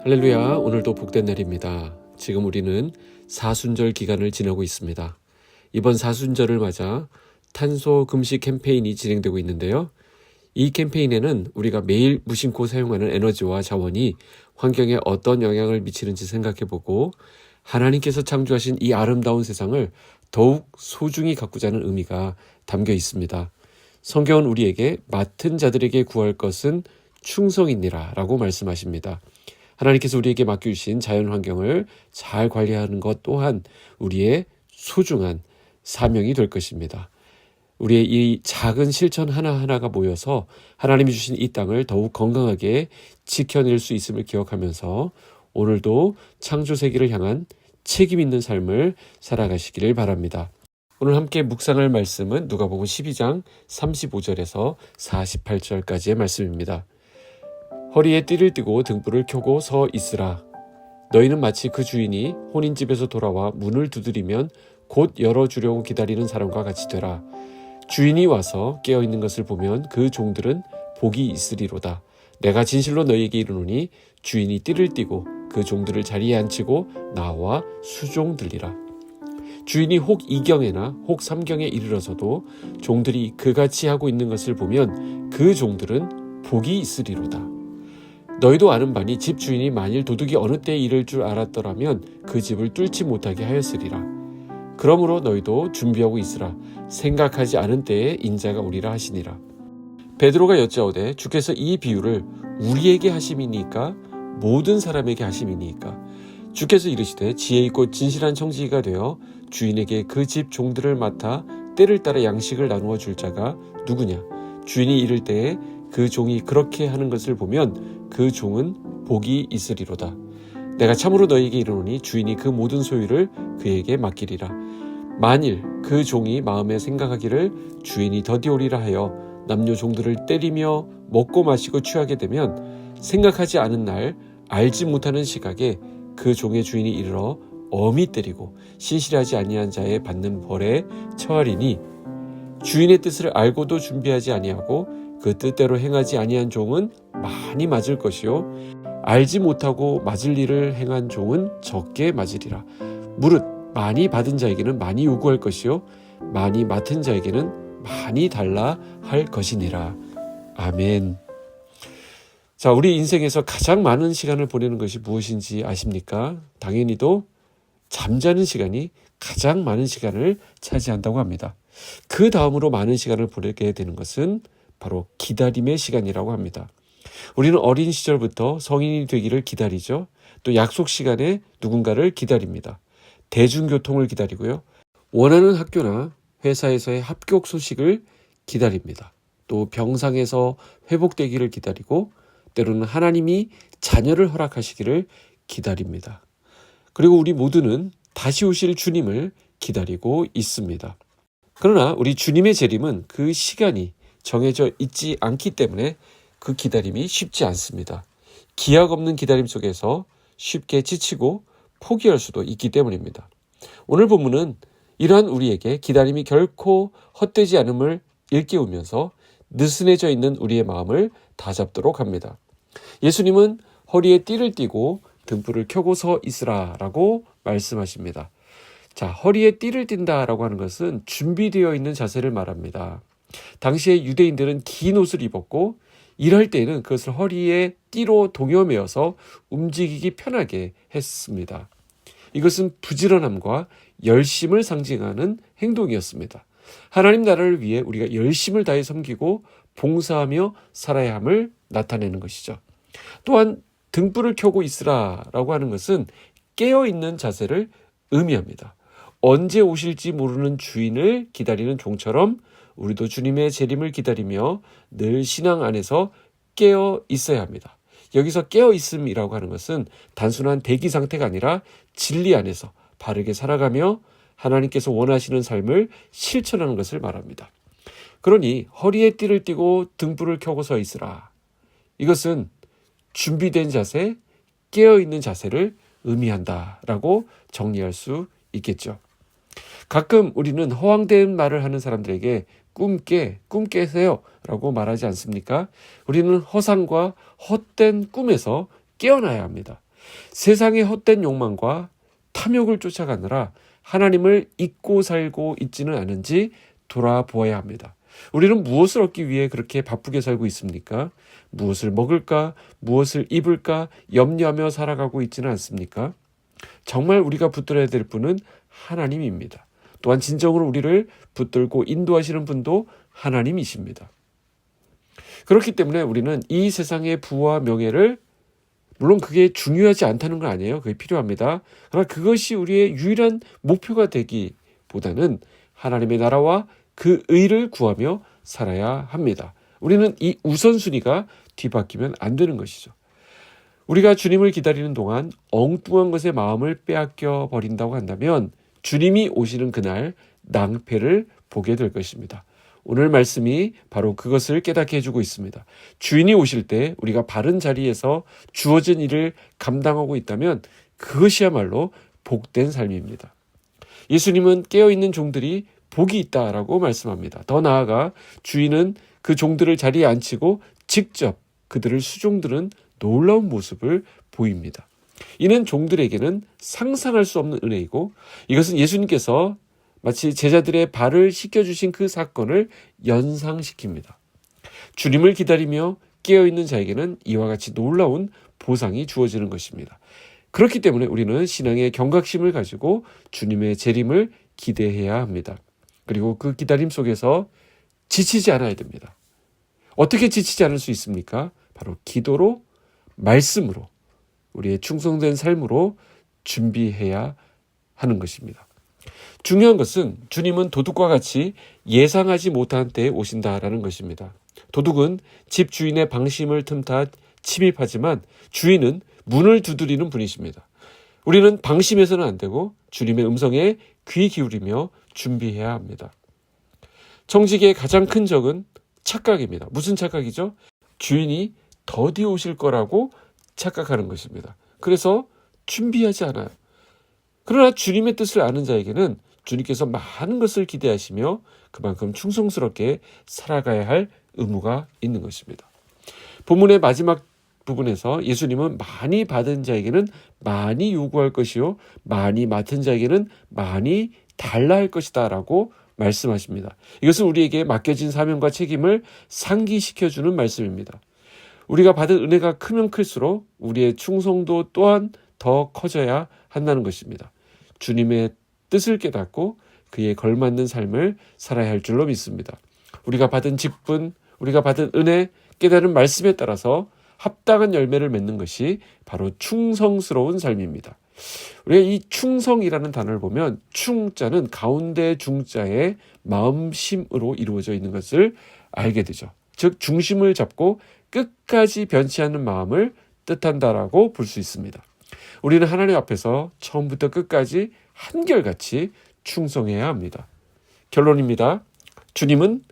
할렐루야, 오늘도 복된 날입니다. 지금 우리는 사순절 기간을 지나고 있습니다. 이번 사순절을 맞아 탄소 금식 캠페인이 진행되고 있는데요. 이 캠페인에는 우리가 매일 무심코 사용하는 에너지와 자원이 환경에 어떤 영향을 미치는지 생각해보고 하나님께서 창조하신 이 아름다운 세상을 더욱 소중히 가꾸자는 의미가 담겨 있습니다. 성경은 우리에게 맡은 자들에게 구할 것은 충성이니라 라고 말씀하십니다. 하나님께서 우리에게 맡겨주신 자연환경을 잘 관리하는 것 또한 우리의 소중한 사명이 될 것입니다. 우리의 이 작은 실천 하나하나가 모여서 하나님이 주신 이 땅을 더욱 건강하게 지켜낼 수 있음을 기억하면서 오늘도 창조세계를 향한 책임 있는 삶을 살아가시기를 바랍니다. 오늘 함께 묵상할 말씀은 누가복음 12장 35절에서 48절까지의 말씀입니다. 허리에 띠를 띠고 등불을 켜고 서 있으라. 너희는 마치 그 주인이 혼인집에서 돌아와 문을 두드리면 곧 열어주려고 기다리는 사람과 같이 되라. 주인이 와서 깨어있는 것을 보면 그 종들은 복이 있으리로다. 내가 진실로 너희에게 이르노니 주인이 띠를 띠고 그 종들을 자리에 앉히고 나와 수종들리라. 주인이 혹 2경에나 혹 3경에 이르러서도 종들이 그같이 하고 있는 것을 보면 그 종들은 복이 있으리로다. 너희도 아는 바니 집 주인이 만일 도둑이 어느 때에 이를 줄 알았더라면 그 집을 뚫지 못하게 하였으리라. 그러므로 너희도 준비하고 있으라. 생각하지 않은 때에 인자가 오리라 하시니라. 베드로가 여짜오되 주께서 이 비유를 우리에게 하심이니까 모든 사람에게 하심이니까. 주께서 이르시되 지혜 있고 진실한 청지기가 되어 주인에게 그 집 종들을 맡아 때를 따라 양식을 나누어 줄 자가 누구냐. 주인이 이를 때에 그 종이 그렇게 하는 것을 보면 그 종은 복이 있으리로다. 내가 참으로 너희에게 이르노니 주인이 그 모든 소유를 그에게 맡기리라. 만일 그 종이 마음에 생각하기를 주인이 더디 오리라 하여 남녀 종들을 때리며 먹고 마시고 취하게 되면 생각하지 않은 날 알지 못하는 시각에 그 종의 주인이 이르러 엄히 때리고 신실하지 아니한 자의 받는 벌에 처하리니 주인의 뜻을 알고도 준비하지 아니하고 그 뜻대로 행하지 아니한 종은 많이 맞을 것이요 알지 못하고 맞을 일을 행한 종은 적게 맞으리라. 무릇 많이 받은 자에게는 많이 요구할 것이요 많이 맡은 자에게는 많이 달라 할 것이니라. 아멘. 자, 우리 인생에서 가장 많은 시간을 보내는 것이 무엇인지 아십니까? 당연히도 잠자는 시간이 가장 많은 시간을 차지한다고 합니다. 그 다음으로 많은 시간을 보내게 되는 것은 바로 기다림의 시간이라고 합니다. 우리는 어린 시절부터 성인이 되기를 기다리죠. 또 약속 시간에 누군가를 기다립니다. 대중교통을 기다리고요. 원하는 학교나 회사에서의 합격 소식을 기다립니다. 또 병상에서 회복되기를 기다리고 때로는 하나님이 자녀를 허락하시기를 기다립니다. 그리고 우리 모두는 다시 오실 주님을 기다리고 있습니다. 그러나 우리 주님의 재림은 그 시간이 정해져 있지 않기 때문에 그 기다림이 쉽지 않습니다. 기약 없는 기다림 속에서 쉽게 지치고 포기할 수도 있기 때문입니다. 오늘 본문은 이러한 우리에게 기다림이 결코 헛되지 않음을 일깨우면서 느슨해져 있는 우리의 마음을 다잡도록 합니다. 예수님은 허리에 띠를 띠고 등불을 켜고 서 있으라 라고 말씀하십니다. 자, 허리에 띠를 띈다라고 하는 것은 준비되어 있는 자세를 말합니다. 당시에 유대인들은 긴 옷을 입었고 일할 때에는 그것을 허리에 띠로 동여매어서 움직이기 편하게 했습니다. 이것은 부지런함과 열심을 상징하는 행동이었습니다. 하나님 나라를 위해 우리가 열심을 다해 섬기고 봉사하며 살아야 함을 나타내는 것이죠. 또한 등불을 켜고 있으라라고 하는 것은 깨어있는 자세를 의미합니다. 언제 오실지 모르는 주인을 기다리는 종처럼 우리도 주님의 재림을 기다리며 늘 신앙 안에서 깨어 있어야 합니다. 여기서 깨어 있음이라고 하는 것은 단순한 대기 상태가 아니라 진리 안에서 바르게 살아가며 하나님께서 원하시는 삶을 실천하는 것을 말합니다. 그러니 허리에 띠를 띠고 등불을 켜고 서 있으라. 이것은 준비된 자세, 깨어있는 자세를 의미한다라고 정리할 수 있겠죠. 가끔 우리는 허황된 말을 하는 사람들에게 꿈 깨세요 라고 말하지 않습니까? 우리는 허상과 헛된 꿈에서 깨어나야 합니다. 세상의 헛된 욕망과 탐욕을 쫓아가느라 하나님을 잊고 살고 있지는 않은지 돌아보아야 합니다. 우리는 무엇을 얻기 위해 그렇게 바쁘게 살고 있습니까? 무엇을 먹을까? 무엇을 입을까? 염려하며 살아가고 있지는 않습니까? 정말 우리가 붙들어야 될 분은 하나님입니다. 또한 진정으로 우리를 붙들고 인도하시는 분도 하나님이십니다. 그렇기 때문에 우리는 이 세상의 부와 명예를, 물론 그게 중요하지 않다는 건 아니에요. 그게 필요합니다. 그러나 그것이 우리의 유일한 목표가 되기보다는 하나님의 나라와 그 의를 구하며 살아야 합니다. 우리는 이 우선순위가 뒤바뀌면 안 되는 것이죠. 우리가 주님을 기다리는 동안 엉뚱한 것에 마음을 빼앗겨 버린다고 한다면 주님이 오시는 그날 낭패를 보게 될 것입니다. 오늘 말씀이 바로 그것을 깨닫게 해주고 있습니다. 주인이 오실 때 우리가 바른 자리에서 주어진 일을 감당하고 있다면 그것이야말로 복된 삶입니다. 예수님은 깨어있는 종들이 복이 있다라고 말씀합니다. 더 나아가 주인은 그 종들을 자리에 앉히고 직접 그들을 수종드는 놀라운 모습을 보입니다. 이는 종들에게는 상상할 수 없는 은혜이고, 이것은 예수님께서 마치 제자들의 발을 씻겨주신 그 사건을 연상시킵니다. 주님을 기다리며 깨어있는 자에게는 이와 같이 놀라운 보상이 주어지는 것입니다. 그렇기 때문에 우리는 신앙의 경각심을 가지고 주님의 재림을 기대해야 합니다. 그리고 그 기다림 속에서 지치지 않아야 됩니다. 어떻게 지치지 않을 수 있습니까? 바로 기도로, 말씀으로, 우리의 충성된 삶으로 준비해야 하는 것입니다. 중요한 것은 주님은 도둑과 같이 예상하지 못한 때에 오신다라는 것입니다. 도둑은 집 주인의 방심을 틈타 침입하지만 주인은 문을 두드리는 분이십니다. 우리는 방심해서는 안 되고 주님의 음성에 귀 기울이며 준비해야 합니다. 청지기의 가장 큰 적은 착각입니다. 무슨 착각이죠? 주인이 더디 오실 거라고 착각하는 것입니다. 그래서 준비하지 않아요. 그러나 주님의 뜻을 아는 자에게는 주님께서 많은 것을 기대하시며 그만큼 충성스럽게 살아가야 할 의무가 있는 것입니다. 본문의 마지막 부분에서 예수님은 많이 받은 자에게는 많이 요구할 것이요 많이 맡은 자에게는 많이 달라 할 것이다 라고 말씀하십니다. 이것은 우리에게 맡겨진 사명과 책임을 상기시켜주는 말씀입니다. 우리가 받은 은혜가 크면 클수록 우리의 충성도 또한 더 커져야 한다는 것입니다. 주님의 뜻을 깨닫고 그에 걸맞는 삶을 살아야 할 줄로 믿습니다. 우리가 받은 직분, 우리가 받은 은혜, 깨달은 말씀에 따라서 합당한 열매를 맺는 것이 바로 충성스러운 삶입니다. 우리가 이 충성이라는 단어를 보면 충자는 가운데 중자의 마음심으로 이루어져 있는 것을 알게 되죠. 즉 중심을 잡고 끝까지 변치 않는 마음을 뜻한다라고 볼 수 있습니다. 우리는 하나님 앞에서 처음부터 끝까지 한결같이 충성해야 합니다. 결론입니다. 주님은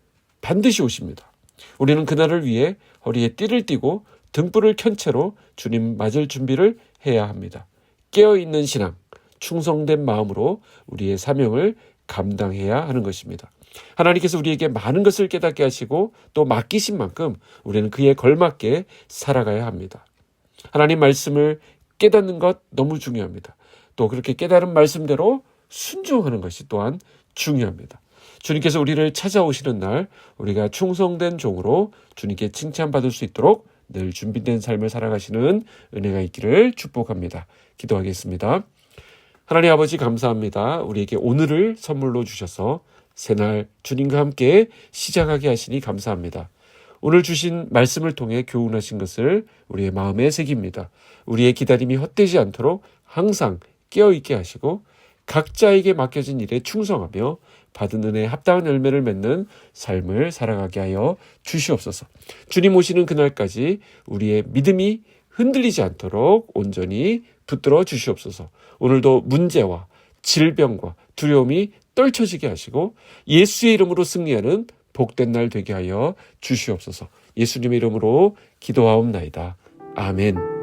반드시 오십니다. 우리는 그날을 위해 허리에 띠를 띠고 등불을 켠 채로 주님 맞을 준비를 해야 합니다. 깨어있는 신앙, 충성된 마음으로 우리의 사명을 감당해야 하는 것입니다. 하나님께서 우리에게 많은 것을 깨닫게 하시고 또 맡기신 만큼 우리는 그에 걸맞게 살아가야 합니다. 하나님 말씀을 깨닫는 것 너무 중요합니다. 또 그렇게 깨달은 말씀대로 순종하는 것이 또한 중요합니다. 주님께서 우리를 찾아오시는 날 우리가 충성된 종으로 주님께 칭찬받을 수 있도록 늘 준비된 삶을 살아가시는 은혜가 있기를 축복합니다. 기도하겠습니다. 하나님 아버지 감사합니다. 우리에게 오늘을 선물로 주셔서 새날 주님과 함께 시작하게 하시니 감사합니다. 오늘 주신 말씀을 통해 교훈하신 것을 우리의 마음에 새깁니다. 우리의 기다림이 헛되지 않도록 항상 깨어있게 하시고 각자에게 맡겨진 일에 충성하며 받은 은혜에 합당한 열매를 맺는 삶을 살아가게 하여 주시옵소서. 주님 오시는 그날까지 우리의 믿음이 흔들리지 않도록 온전히 붙들어 주시옵소서. 오늘도 문제와 질병과 두려움이 떨쳐지게 하시고 예수의 이름으로 승리하는 복된 날 되게 하여 주시옵소서. 예수님의 이름으로 기도하옵나이다. 아멘.